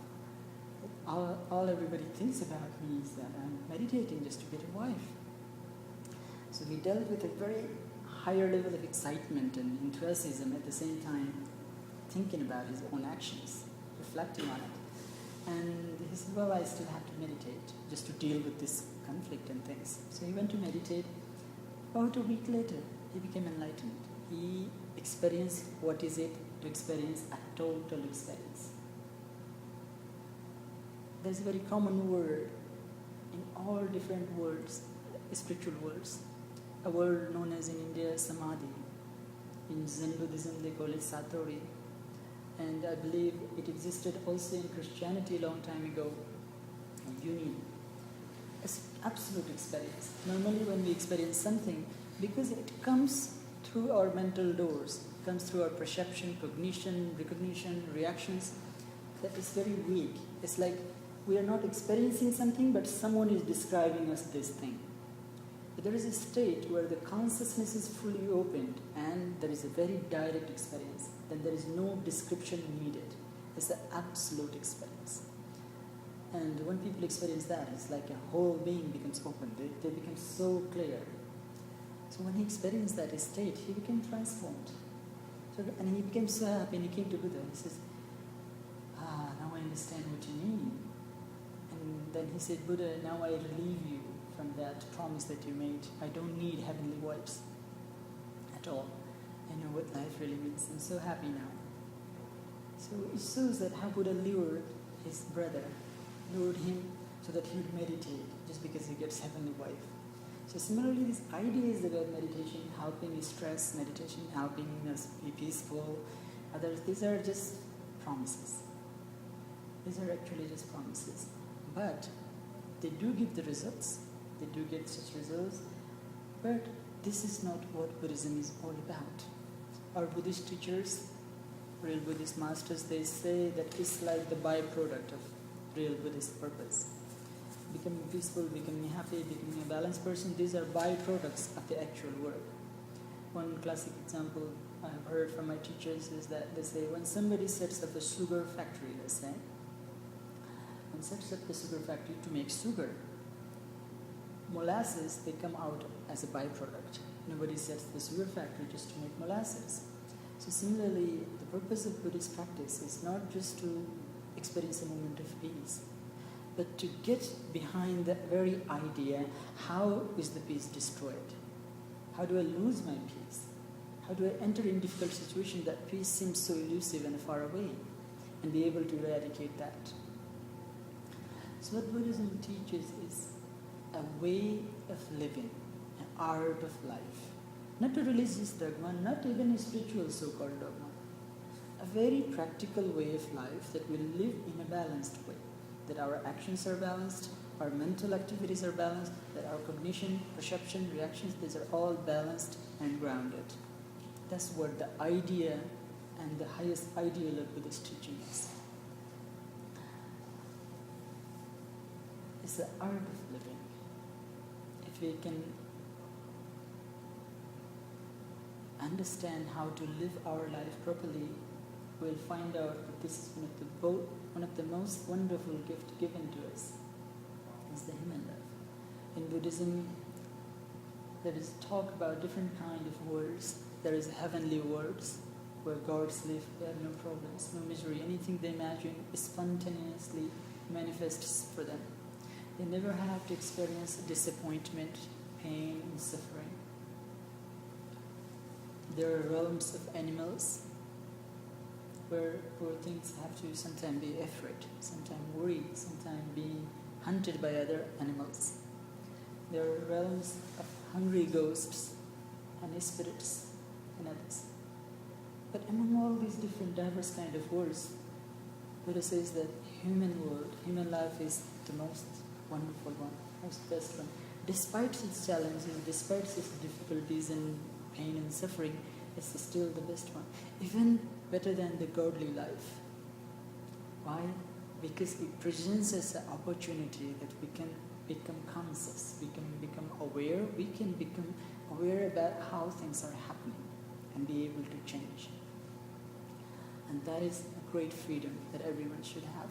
All everybody thinks about me is that I'm meditating just to get a wife. So he dealt with a very higher level of excitement and enthusiasm, at the same time thinking about his own actions, reflecting on it. And he said, well, I still have to meditate just to deal with this conflict and things. So he went to meditate. About a week later, he became enlightened. He experienced what is it to experience a total experience. There's a very common word in all different worlds, spiritual worlds. A word known as in India, Samadhi. In Zen Buddhism, they call it Satori. And I believe it existed also in Christianity a long time ago. Union. It's absolute experience. Normally when we experience something, because it comes through our mental doors, comes through our perception, cognition, recognition, reactions, that is very weak. It's like we are not experiencing something, but someone is describing us this thing. But there is a state where the consciousness is fully opened and there is a very direct experience. Then there is no description needed. It's an absolute experience. And when people experience that, it's like a whole being becomes open. They become so clear. So when he experienced that state, he became transformed. And he became so happy, and he came to Buddha. He says, now I understand what you mean. And then he said, Buddha, now I relieve you from that promise that you made. I don't need heavenly wives at all. I know what life really means. I'm so happy now. So it shows that how Buddha lured his brother, lured him so that he would meditate just because he gets heavenly wife. So similarly, these ideas about meditation, helping stress, meditation, helping us be peaceful, others, these are just promises. These are actually just promises. But they do give the results. They do get such results. But this is not what Buddhism is all about. Our Buddhist teachers, real Buddhist masters, they say that it's like the byproduct of real Buddhist purpose. Becoming peaceful, becoming happy, becoming a balanced person, these are byproducts of the actual work. One classic example I have heard from my teachers is that they say when somebody sets up a sugar factory, let's say, and sets up the sugar factory to make sugar, molasses, they come out as a byproduct. Nobody sets the sugar factory just to make molasses. So similarly, the purpose of Buddhist practice is not just to experience a moment of peace, but to get behind that very idea, how is the peace destroyed? How do I lose my peace? How do I enter in difficult situations that peace seems so elusive and far away, and be able to eradicate that? So what Buddhism teaches is a way of living, an art of life. Not a religious dogma, not even a spiritual so-called dogma. A very practical way of life that will live in a balanced way. That our actions are balanced, our mental activities are balanced, that our cognition, perception, reactions, these are all balanced and grounded. That's what the idea and the highest ideal of Buddhist teaching is. It's the art of living. If we can understand how to live our life properly, we'll find out that this is one of the most wonderful gifts given to us, is the human life. In Buddhism, there is talk about different kind of worlds. There is heavenly worlds, where gods live, they have no problems, no misery. Anything they imagine spontaneously manifests for them. They never have to experience disappointment, pain, and suffering. There are realms of animals where poor things have to sometimes be afraid, sometimes worried, sometimes being hunted by other animals. There are realms of hungry ghosts and spirits and others. But among all these different diverse kind of worlds, Buddha says that human world, human life is the most wonderful one, most best one. Despite its challenges, despite its difficulties and pain and suffering, it's still the best one. Even better than the godly life. Why? Because it presents us an opportunity that we can become conscious, we can become aware, about how things are happening and be able to change. And that is a great freedom that everyone should have.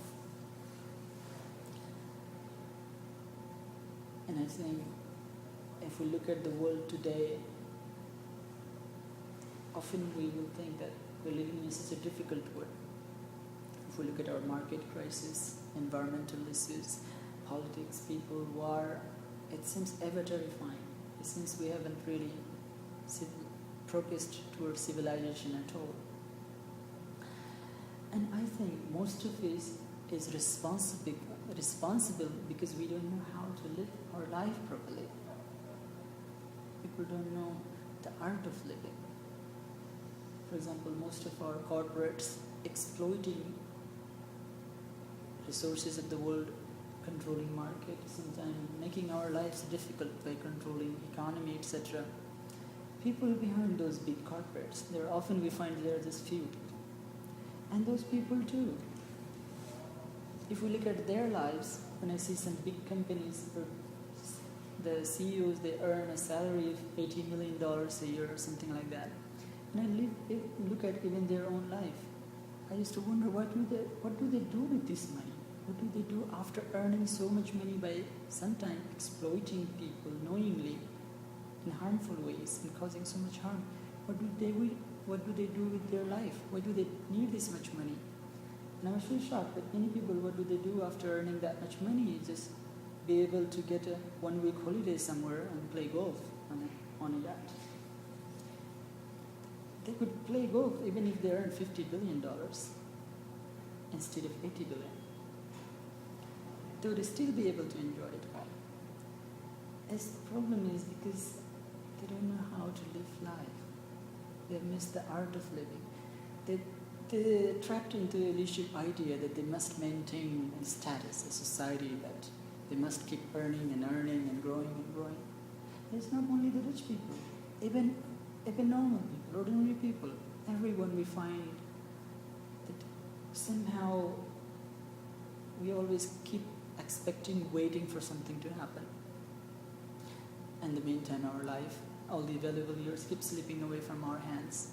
And I think if we look at the world today, often we will think that we're living in such a difficult world. If we look at our market crisis, environmental issues, politics, people, war, it seems ever terrifying. It seems we haven't really progressed towards civilization at all. And I think most of it is responsible because we don't know how to live our life properly. People don't know the art of living. For example, most of our corporates exploiting resources of the world, controlling market, sometimes making our lives difficult by controlling economy, etc. People behind those big corporates, there often we find there are just few. And those people too. If we look at their lives, when I see some big companies, the CEOs, they earn a salary of $80 million a year or something like that. And I look at even their own life. I used to wonder, what do they do with this money? What do they do after earning so much money by sometimes exploiting people knowingly in harmful ways and causing so much harm? What do they do with their life? Why do they need this much money? And I was really shocked that many people, what do they do after earning that much money? Just be able to get a 1-week holiday somewhere and play golf on a yacht. They could play golf even if they earn $50 billion instead of $80 billion. They would still be able to enjoy it all. As the problem is because they don't know how to live life. They miss the art of living. They're trapped into the illusive idea that they must maintain a status, a society, that they must keep earning and growing. It's not only the rich people, even normal people, ordinary people, everyone we find that somehow we always keep expecting, waiting for something to happen. And in the meantime, our life, all the valuable years keep slipping away from our hands.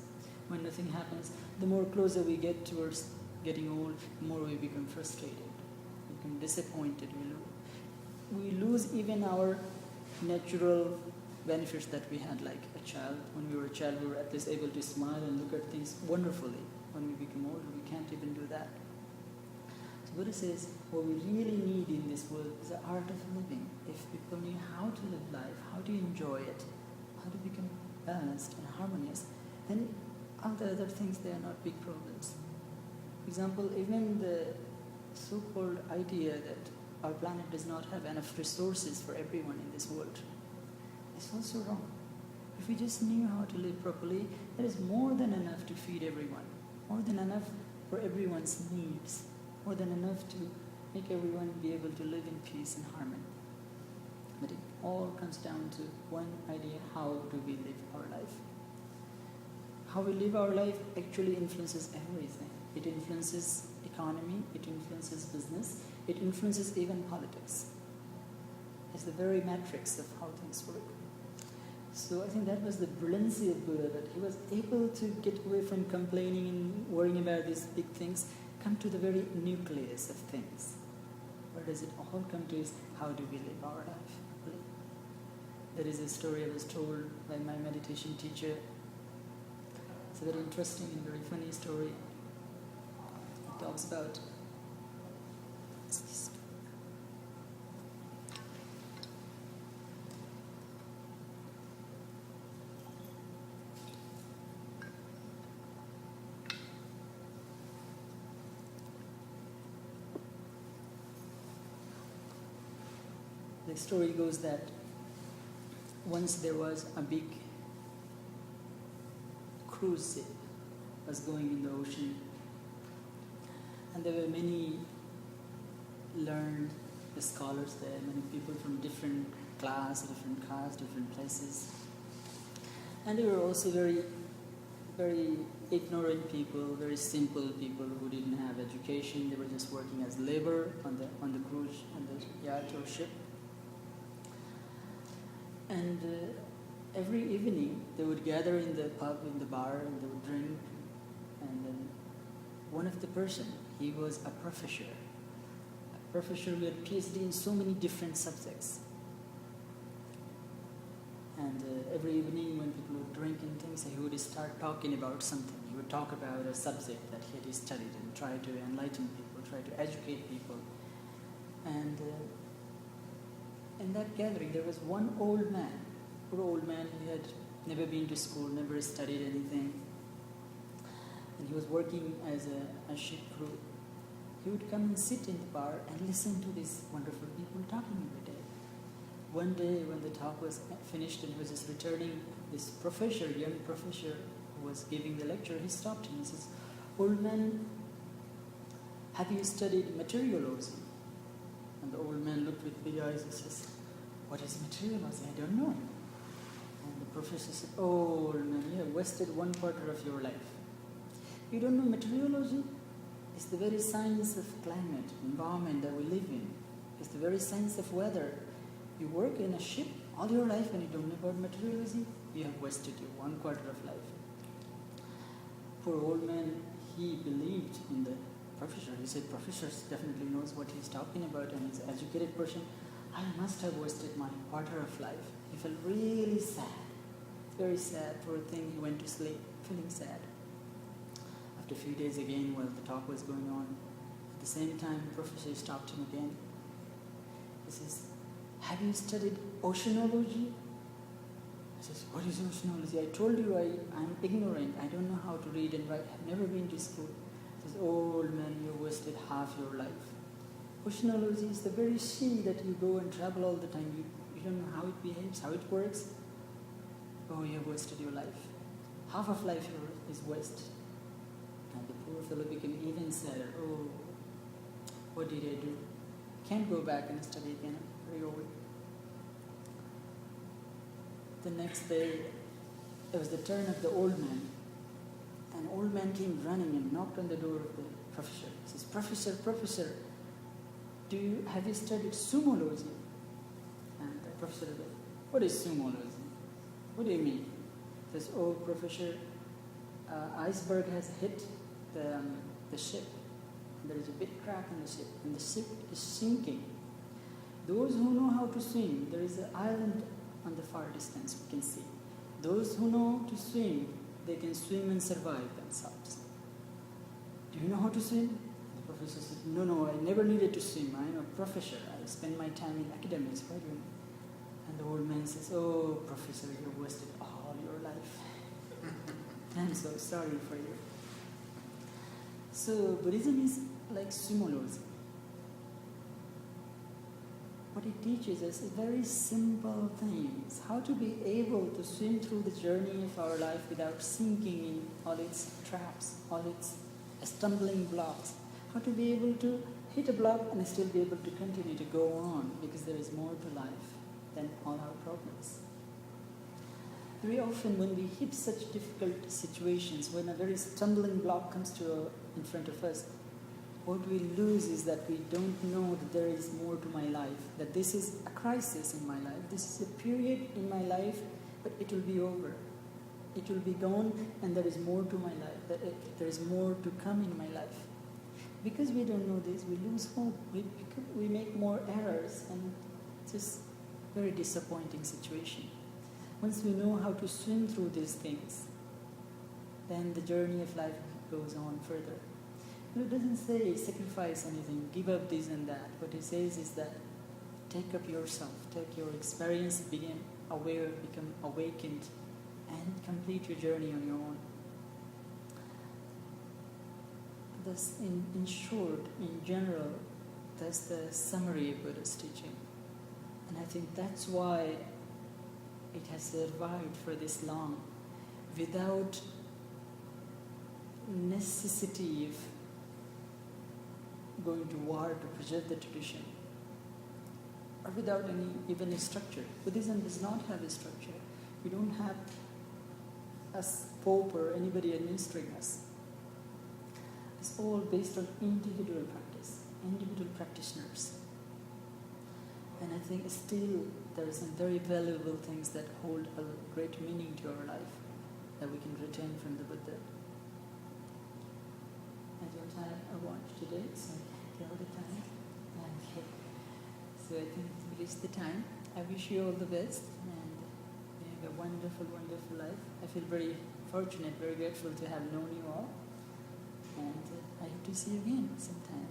When nothing happens, the more closer we get towards getting old, the more we become frustrated, we become disappointed. We lose even our natural benefits that we had, like a child. When we were a child, we were at least able to smile and look at things wonderfully. When we become older, we can't even do that. So Buddha says, what we really need in this world is the art of living. If people knew how to live life, how to enjoy it, how to become balanced and harmonious, then all the other things, they are not big problems. For example, even the so-called idea that our planet does not have enough resources for everyone in this world is also wrong. If we just knew how to live properly, there is more than enough to feed everyone, more than enough for everyone's needs, more than enough to make everyone be able to live in peace and harmony. But it all comes down to one idea: how do we live our life? How we live our life actually influences everything. It influences economy, it influences business, it influences even politics. It's the very matrix of how things work. So I think that was the brilliancy of Buddha, that he was able to get away from complaining and worrying about these big things, come to the very nucleus of things. Where does it all come to is, how do we live our life? There is a story I was told by my meditation teacher. It's a very interesting and very funny story. It talks about the story goes that once there was a big cruise ship was going in the ocean, and there were many learned scholars there, many people from different class, different castes, different places, and there were also very ignorant people, very simple people who didn't have education. They were just working as labor on the cruise, on the yacht or ship. And every evening they would gather in the pub, in the bar, and they would drink. And then one of the person, he was a professor who had PhD in so many different subjects. And every evening when people would drink and things, he would start talking about something. He would talk about a subject that he had studied and try to enlighten people, try to educate people. And in that gathering, there was one old man, poor old man. He had never been to school, never studied anything. And he was working as a ship crew. He would come and sit in the bar and listen to these wonderful people talking every day. One day when the talk was finished and he was just returning, this professor, young professor who was giving the lecture, he stopped him. He says, "Old man, have you studied materiology?" And the old man looked with big eyes and says, "What is materiology? I don't know." And the professor said, "Oh, old man, you have wasted 1/4 of your life. You don't know materiology? It's the very science of climate, environment that we live in. It's the very science of weather. You work in a ship all your life and you don't know about materiology? You have wasted your 1/4 of life." Poor old man, he believed in the professor. He said, "Professor definitely knows what he's talking about and he's an educated person. I must have wasted my 1/4 of life." He felt really sad, very sad. Poor thing, he went to sleep, feeling sad. After a few days again, while the talk was going on, at the same time, the professor stopped him again. He says, "Have you studied oceanology?" He says, "What is oceanology? I told you I'm ignorant. I don't know how to read and write. I've never been to school." He says, "Oh, old man, you wasted half your life. Oceanology is the very sea that you go and travel all the time. You don't know how it behaves, how it works. Oh, you have wasted your life. Half of life is wasted." And the poor fellow became even sadder. "Oh, what did I do? Can't go back and study again. I'm very old." The next day, it was the turn of the old man. An old man came running and knocked on the door of the professor. He says, Professor, have you studied sumology?" And the professor said, "What is sumology? What do you mean?" He says, "Oh, professor, iceberg has hit the ship. There is a big crack in the ship, and the ship is sinking. Those who know how to swim, there is an island on the far distance we can see. Those who know to swim, they can swim and survive themselves. Do you know how to swim?" The professor said, No, I never needed to swim. I am a professor. I spend my time in academics. Why do you know?" And the old man says, "Oh, professor, you have wasted all your life. I'm so sorry for you." So Buddhism is like sumology. What it teaches us is very simple things. How to be able to swim through the journey of our life without sinking in all its traps, all its stumbling blocks. How to be able to hit a block and still be able to continue to go on, because there is more to life than all our problems. Very often when we hit such difficult situations, when a very stumbling block comes in front of us, what we lose is that we don't know that there is more to my life, that this is a crisis in my life, this is a period in my life, but it will be over. It will be gone and there is more to my life, that there is more to come in my life. Because we don't know this, we lose hope, we make more errors, and it's just a very disappointing situation. Once we know how to swim through these things, then the journey of life goes on further. It doesn't say sacrifice anything, give up this and that. What he says is that take up yourself, take your experience, become aware, become awakened, and complete your journey on your own. Thus, in short, in general, that's the summary of Buddha's teaching. And I think that's why it has survived for this long, without necessity of going to war to preserve the tradition, or without even a structure. Buddhism does not have a structure. We don't have a pope or anybody administering us. It's all based on individual practice, individual practitioners. And I think still there are some very valuable things that hold a great meaning to our life that we can retain from the Buddha. I don't have a watch today, so I can't tell the time. Okay. So I think we reached the time. I wish you all the best and you have a wonderful, wonderful life. I feel very fortunate, very grateful to have known you all. And I hope to see you again sometime.